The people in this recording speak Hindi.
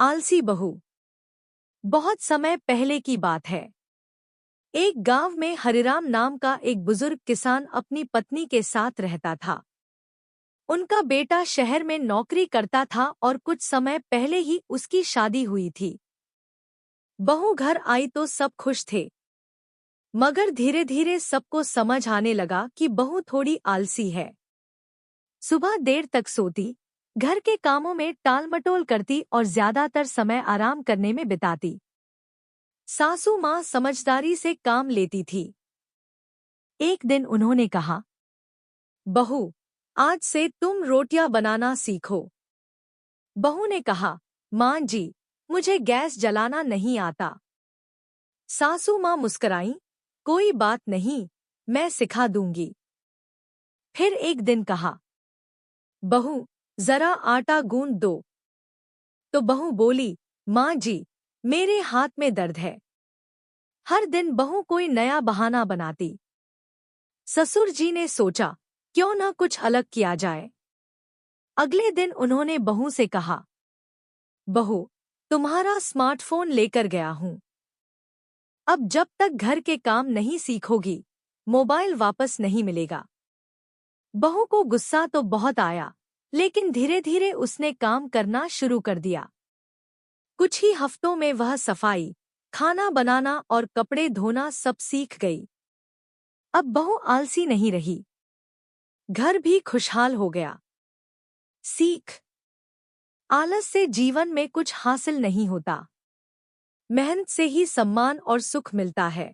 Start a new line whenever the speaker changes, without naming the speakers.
आलसी बहू। बहुत समय पहले की बात है। एक गांव में हरिराम नाम का एक बुजुर्ग किसान अपनी पत्नी के साथ रहता था। उनका बेटा शहर में नौकरी करता था और कुछ समय पहले ही उसकी शादी हुई थी। बहू घर आई तो सब खुश थे, मगर धीरे धीरे सबको समझ आने लगा कि बहू थोड़ी आलसी है। सुबह देर तक सोती, घर के कामों में टालमटोल करती और ज्यादातर समय आराम करने में बिताती। सासू माँ समझदारी से काम लेती थी। एक दिन उन्होंने कहा, बहू, आज से तुम रोटियां बनाना सीखो। बहू ने कहा, माँ जी, मुझे गैस जलाना नहीं आता। सासू माँ मुस्कराईं, कोई बात नहीं, मैं सिखा दूंगी। फिर एक दिन कहा, बहू, जरा आटा गूंद दो। तो बहू बोली, माँ जी, मेरे हाथ में दर्द है। हर दिन बहू कोई नया बहाना बनाती। ससुर जी ने सोचा, क्यों न कुछ अलग किया जाए। अगले दिन उन्होंने बहू से कहा, बहू, तुम्हारा स्मार्टफोन लेकर गया हूं। अब जब तक घर के काम नहीं सीखोगी, मोबाइल वापस नहीं मिलेगा। बहू को गुस्सा तो बहुत आया, लेकिन धीरे धीरे उसने काम करना शुरू कर दिया। कुछ ही हफ्तों में वह सफाई, खाना बनाना और कपड़े धोना सब सीख गई। अब बहू आलसी नहीं रही, घर भी खुशहाल हो गया। सीख। आलस से जीवन में कुछ हासिल नहीं होता। मेहनत से ही सम्मान और सुख मिलता है।